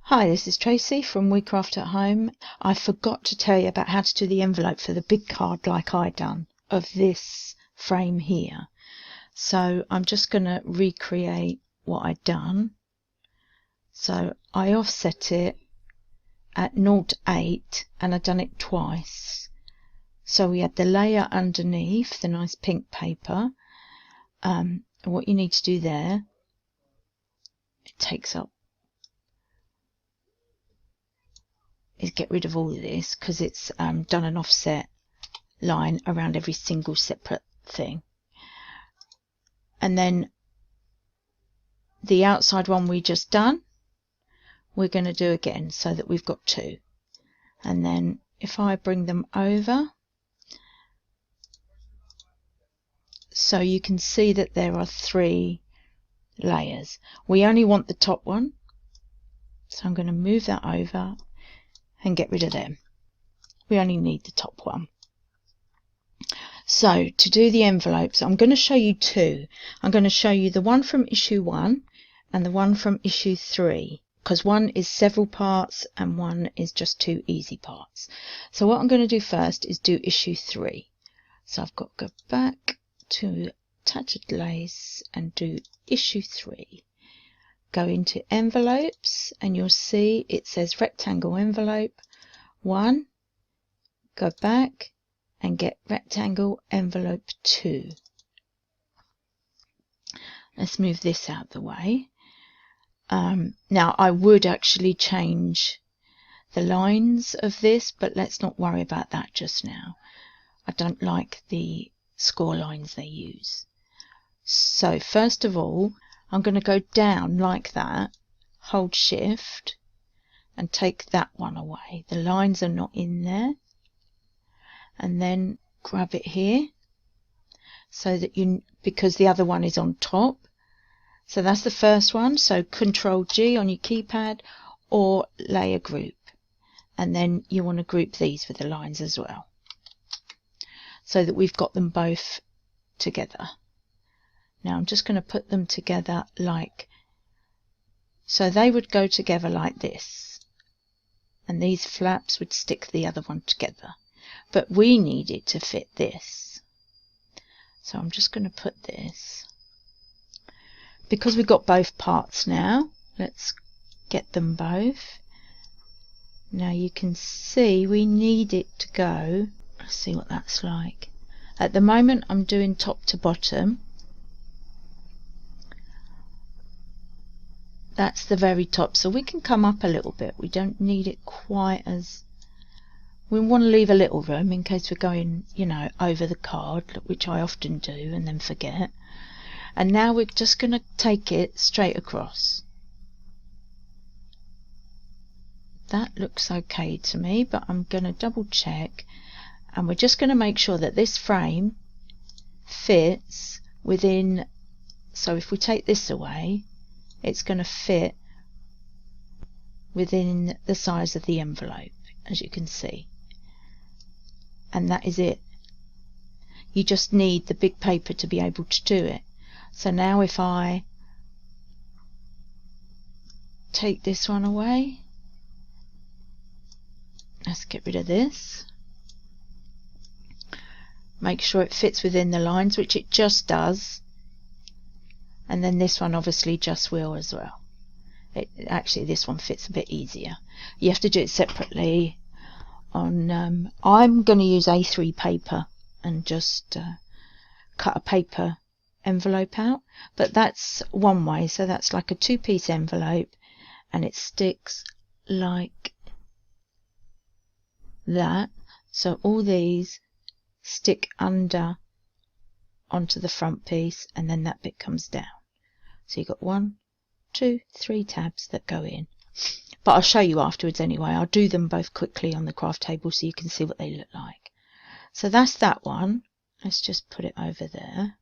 Hi, this is Tracy from We Craft at Home. I forgot to tell you about how to do the envelope for the big card like I done of this frame here. So I'm just going to recreate what I'd done. So I offset it at 0.8 and I've done it twice. So we had the layer underneath, the nice pink paper. What you need to do there, it takes up, is get rid of all of this because it's done an offset line around every single separate thing. And then the outside one we just done, we're going to do again so that we've got two. And then if I bring them over, so you can see that there are three layers. We only want the top one, so I'm going to move that over and get rid of them. We only need the top one. So to do the envelopes, I'm going to show you two. I'm going to show you the one from issue 1 and the one from issue 3, because one is several parts and one is just two easy parts. So what I'm going to do first is do issue 3. So I've got to go back to Tattered Lace and do issue 3. Go into envelopes and you'll see it says rectangle envelope 1. Go back and get rectangle envelope 2. Let's move this out of the way. Now I would actually change the lines of this, but let's not worry about that just now. I don't like the score lines they use. So first of all, I'm going to go down like that, hold shift and take that one away. The lines are not in there. And then grab it here so that because the other one is on top. So that's the first one. So Control G on your keypad or layer group. And then you want to group these with the lines as well, so that we've got them both together. Now I'm just going to put them together like, so they would go together like this. And these flaps would stick the other one together. But we need it to fit this. So I'm just going to put this. Because we've got both parts now, let's get them both. Now you can see we need it to go. Let's see what that's like. At the moment I'm doing top to bottom. That's the very top, so we can come up a little bit. We don't need it quite as... We want to leave a little room in case we're going, over the card, which I often do and then forget. And now we're just going to take it straight across. That looks okay to me, but I'm going to double check. And we're just going to make sure that this frame fits within... So if we take this away, it's going to fit within the size of the envelope, as you can see. And that is it. You just need the big paper to be able to do it. So now if I take this one away, let's get rid of this. Make sure it fits within the lines, which it just does. And then this one obviously just will as well. Actually this one fits a bit easier. You have to do it separately. On I'm going to use A3 paper and just cut a paper envelope out, but that's one way. So that's like a two-piece envelope and it sticks like that. So all these stick under onto the front piece and then that bit comes down. So you've got 1, 2, 3 tabs that go in. But I'll show you afterwards anyway. I'll do them both quickly on the craft table so you can see what they look like. So that's that one. Let's just put it over there.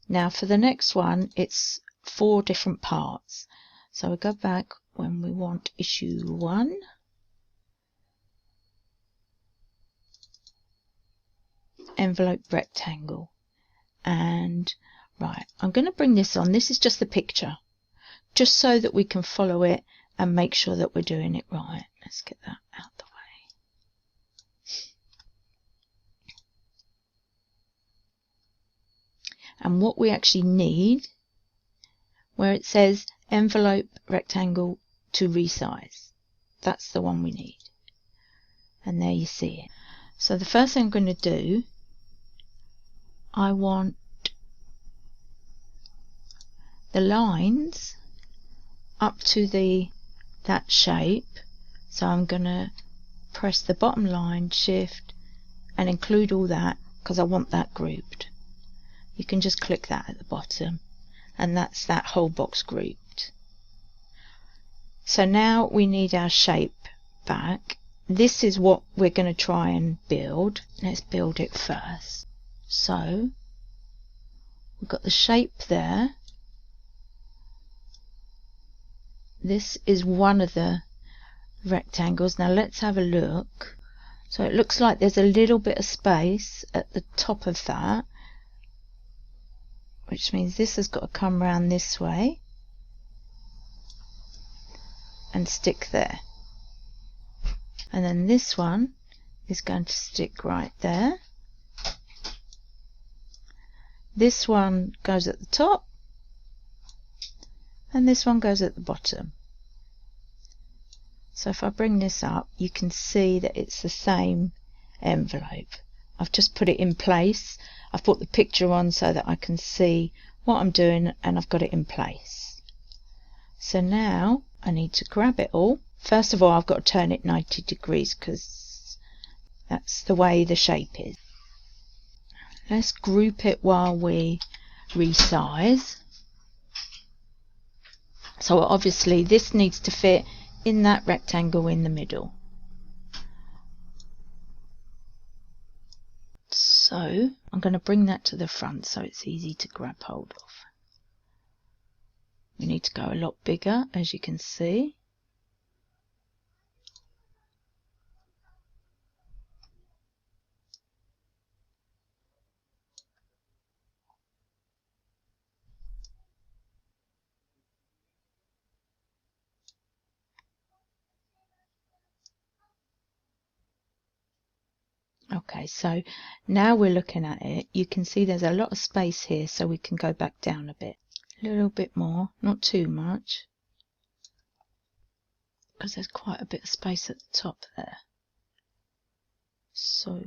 Now for the next one, it's 4 different parts. So we go back when we want issue 1. Envelope rectangle. And right, I'm going to bring this on. This is just the picture, just so that we can follow it and make sure that we're doing it right. Let's get that out the way. And what we actually need, where it says envelope rectangle to resize, that's the one we need. And there you see it. So the first thing I'm going to do, I want the lines up to that shape. So I'm going to press the bottom line, shift, and include all that because I want that grouped. You can just click that at the bottom, and that's that whole box grouped. So now we need our shape back. This is what we're going to try and build. Let's build it first. So we've got the shape there. This is one of the rectangles. Now let's have a look. So it looks like there's a little bit of space at the top of that, which means this has got to come round this way and stick there. And then this one is going to stick right there. This one goes at the top, and this one goes at the bottom. So if I bring this up, you can see that it's the same envelope. I've just put it in place. I've put the picture on so that I can see what I'm doing, and I've got it in place. So now I need to grab it all. First of all, I've got to turn it 90 degrees because that's the way the shape is. Let's group it while we resize. So obviously this needs to fit in that rectangle in the middle. So I'm going to bring that to the front so it's easy to grab hold of. We need to go a lot bigger, as you can see. Okay, so now we're looking at it. You can see there's a lot of space here, so we can go back down a bit. A little bit more, not too much, because there's quite a bit of space at the top there. So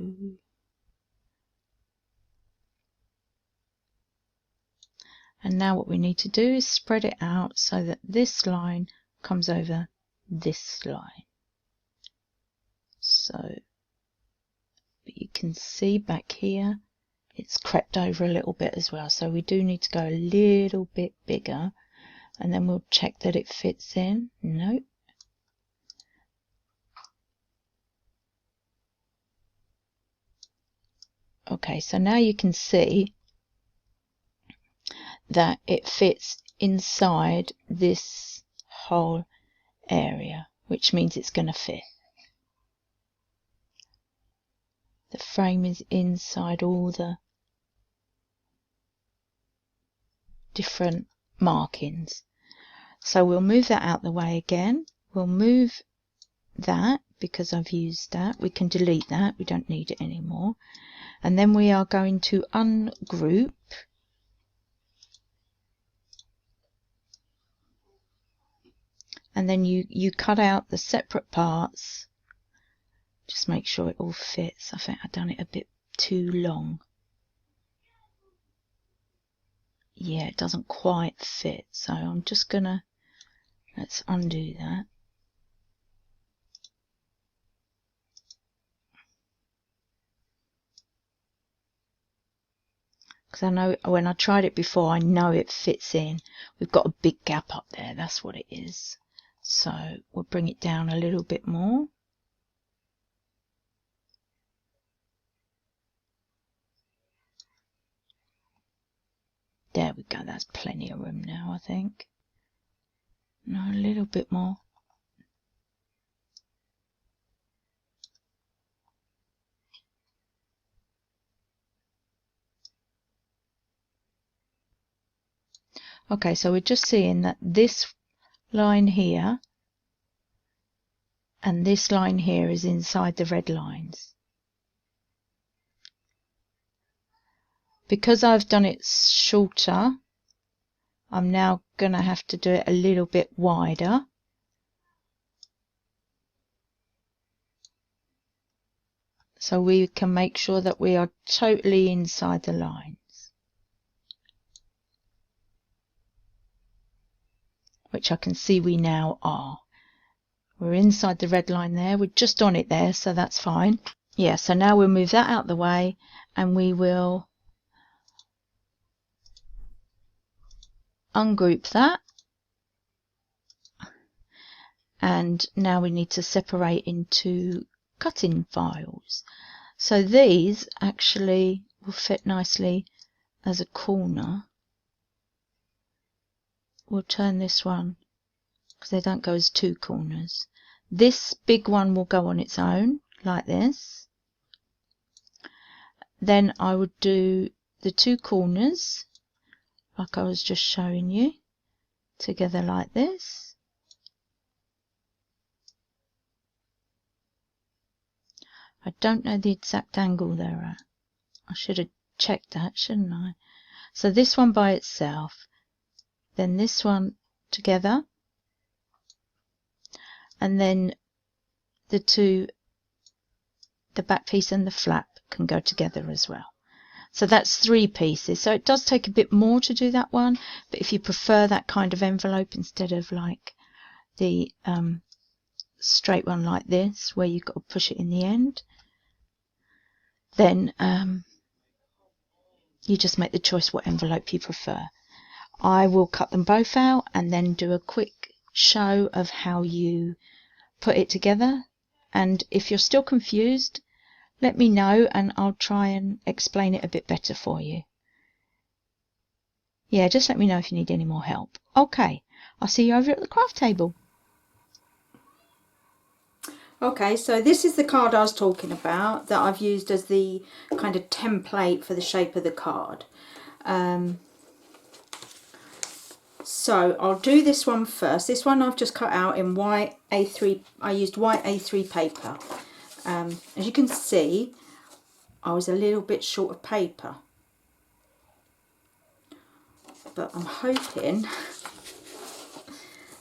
and now what we need to do is spread it out so that this line comes over this line. So, but you can see back here it's crept over a little bit as well, so we do need to go a little bit bigger, and then we'll check that it fits in. Nope. Okay, so now you can see that it fits inside this whole area, which means it's going to fit. The frame is inside all the different markings. So we'll move that out the way again. We'll move that because I've used that. We can delete that. We don't need it anymore. And then we are going to ungroup. And then you cut out the separate parts. Just make sure it all fits. I think I've done it a bit too long. Yeah, it doesn't quite fit. So I'm just gonna, let's undo that. Because I know when I tried it before, I know it fits in. We've got a big gap up there. That's what it is. So we'll bring it down a little bit more. There we go. That's plenty of room now, I think. No, a little bit more. Okay, so we're just seeing that this line here and this line here is inside the red lines. Because I've done it shorter, I'm now going to have to do it a little bit wider. So we can make sure that we are totally inside the lines. Which I can see we now are. We're inside the red line there. We're just on it there, so that's fine. Yeah, so now we'll move that out the way and we will ungroup that. And now we need to separate into cutting files. So these actually will fit nicely as a corner. We'll turn this one because they don't go as two corners. This big one will go on its own like this. Then I would do the two corners like I was just showing you together like this. I don't know the exact angle they're at. I should have checked that, shouldn't I? So this one by itself, then this one together, and then the back piece and the flap can go together as well. So that's 3 pieces. So it does take a bit more to do that one, but if you prefer that kind of envelope instead of like the straight one like this, where you've got to push it in the end, then you just make the choice what envelope you prefer. I will cut them both out and then do a quick show of how you put it together. And if you're still confused, let me know and I'll try and explain it a bit better for you. Yeah, just let me know if you need any more help. Okay, I'll see you over at the craft table. Okay, so this is the card I was talking about that I've used as the kind of template for the shape of the card. So I'll do this one first. This one I've just cut out in white A3. I used white A3 paper. As you can see, I was a little bit short of paper. But I'm hoping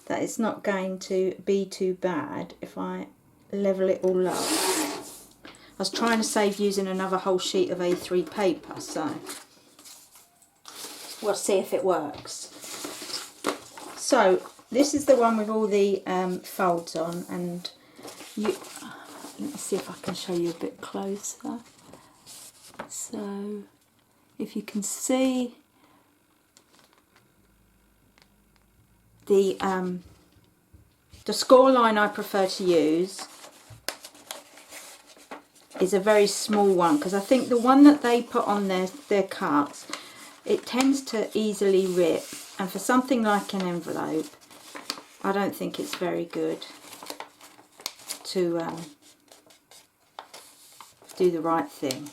that it's not going to be too bad if I level it all up. I was trying to save using another whole sheet of A3 paper, so we'll see if it works. So this is the one with all the folds on, and let me see if I can show you a bit closer. So if you can see the score line I prefer to use is a very small one, because I think the one that they put on their cards, it tends to easily rip, and for something like an envelope I don't think it's very good to do the right thing.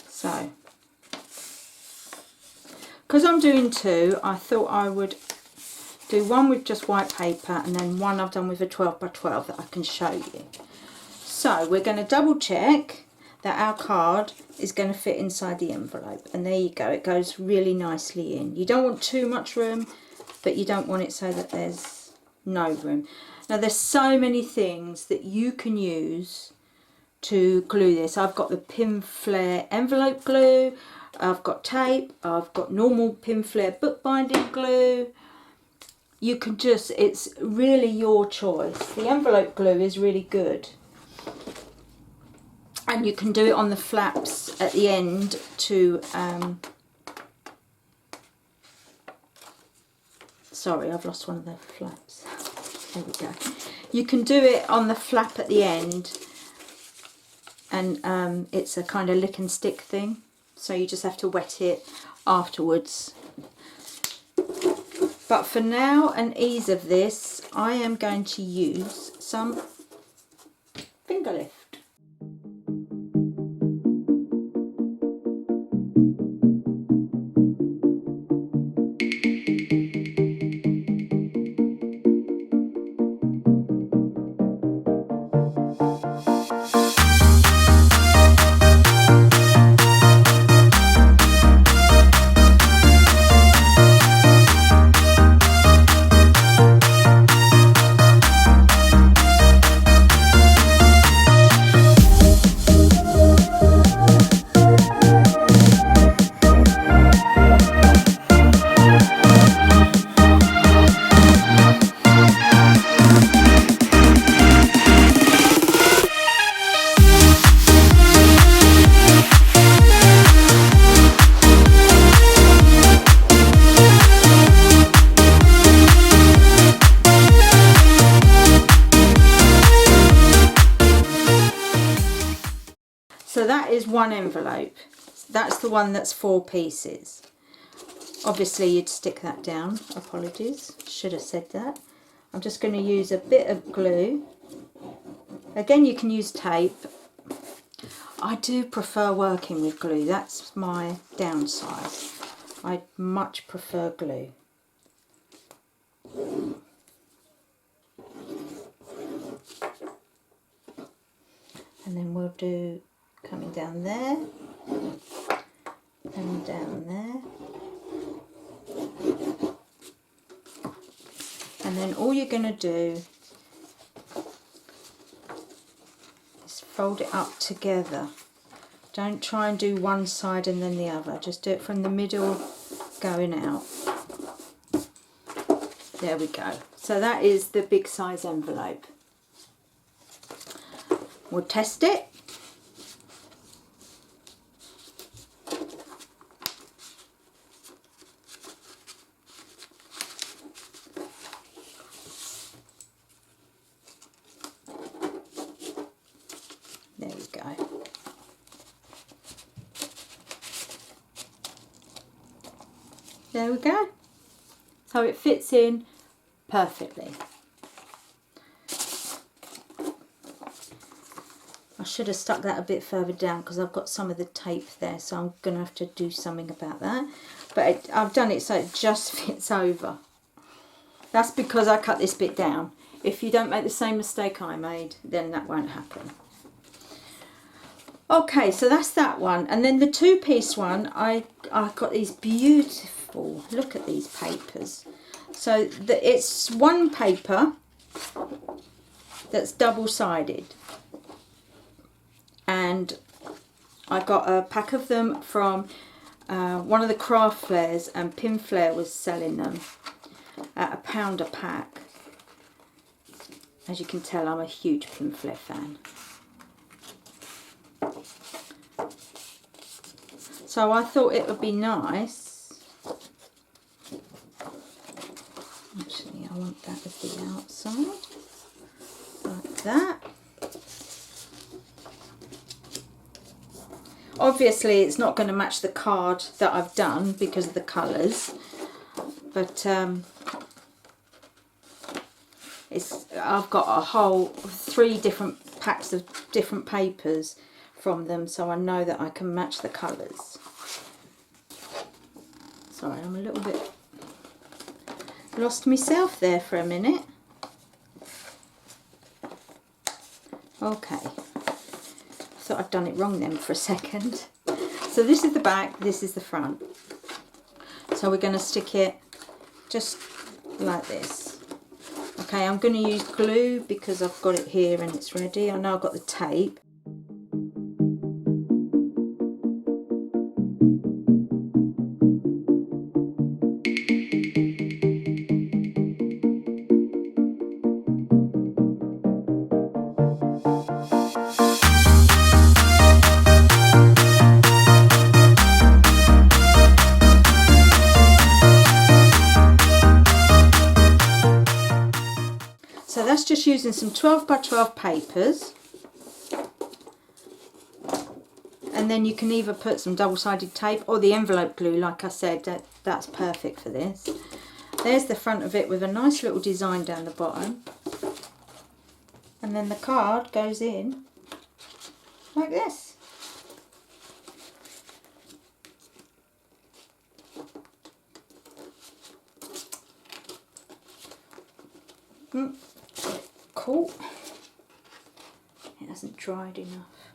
So because I'm doing 2, I thought I would do one with just white paper and then one I've done with a 12 by 12 that I can show you. So we're going to double check that our card is going to fit inside the envelope, and there you go, it goes really nicely in. You don't want too much room, but you don't want it so that there's no room. Now there's so many things that you can use to glue this. I've got the Pin Flare envelope glue, I've got tape, I've got normal Pin Flare bookbinding glue. You can just, it's really your choice. The envelope glue is really good. And you can do it on the flaps at the end to, sorry, I've lost one of the flaps. There we go. You can do it on the flap at the end, and it's a kind of lick and stick thing. So you just have to wet it afterwards. But for now and ease of this, I am going to use some finger lift. is one envelope. That's the one that's 4 pieces. Obviously you'd stick that down. Apologies, should have said that. I'm just going to use a bit of glue. Again, you can use tape. I do prefer working with glue. That's my downside. I much prefer glue. And then we'll do coming down there and down there. And then all you're going to do is fold it up together. Don't try and do one side and then the other. Just do it from the middle going out. There we go. So that is the big size envelope. We'll test it. There we go. There we go. So it fits in perfectly. I should have stuck that a bit further down because I've got some of the tape there, so I'm going to have to do something about that. But I've done it so it just fits over. That's because I cut this bit down. If you don't make the same mistake I made, then that won't happen. Okay, so that's that one. And then the 2-piece one, I got these beautiful, look at these papers. So it's one paper that's double-sided. And I got a pack of them from one of the craft fairs, and Pinflair was selling them at £1 a pack. As you can tell, I'm a huge Pinflair fan. So I thought it would be nice. Actually, I want that as the outside, like that. Obviously it's not going to match the card that I've done because of the colours, but I've got a whole 3 different packs of different papers from them, so I know that I can match the colours. Sorry, I'm a little bit lost myself there for a minute. Okay. Thought I'd done it wrong then for a second. So this is the back, this is the front. So we're going to stick it just like this. Okay, I'm going to use glue because I've got it here and it's ready. I know I've got the tape. So that's just using some 12 by 12 papers, and then you can either put some double-sided tape or the envelope glue, like I said, that's perfect for this. There's the front of it with a nice little design down the bottom, and then the card goes in like this. Cool. It hasn't dried enough.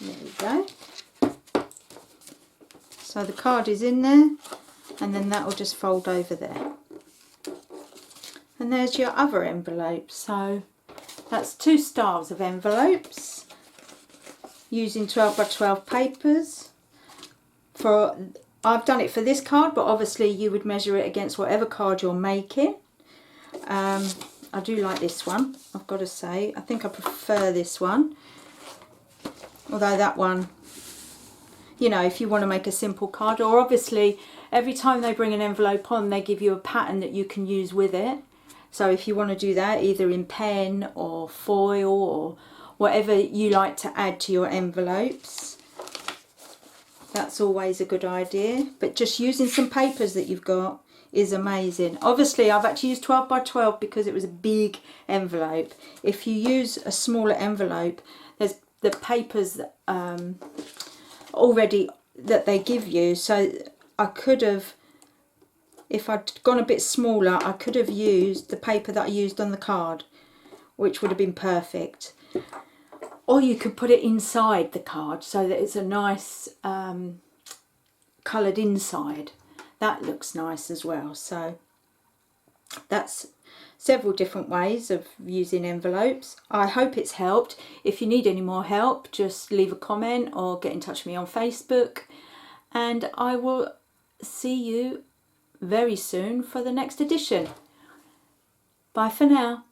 There we go. So the card is in there, and then that will just fold over there. And there's your other envelope. So that's 2 styles of envelopes using 12 by 12 papers. I've done it for this card, but obviously you would measure it against whatever card you're making. I do like this one, I've got to say. I think I prefer this one. Although that one, you know, if you want to make a simple card, or obviously every time they bring an envelope on, they give you a pattern that you can use with it. So if you want to do that, either in pen or foil or whatever you like to add to your envelopes, that's always a good idea. But just using some papers that you've got is amazing. Obviously, I've actually used 12 by 12 because it was a big envelope. If you use a smaller envelope, there's the papers already that they give you. So I could have, if I'd gone a bit smaller, I could have used the paper that I used on the card, which would have been perfect. Or you could put it inside the card so that it's a nice coloured inside. That looks nice as well. So that's several different ways of using envelopes. I hope it's helped. If you need any more help, just leave a comment or get in touch with me on Facebook, and I will see you very soon for the next edition. Bye for now.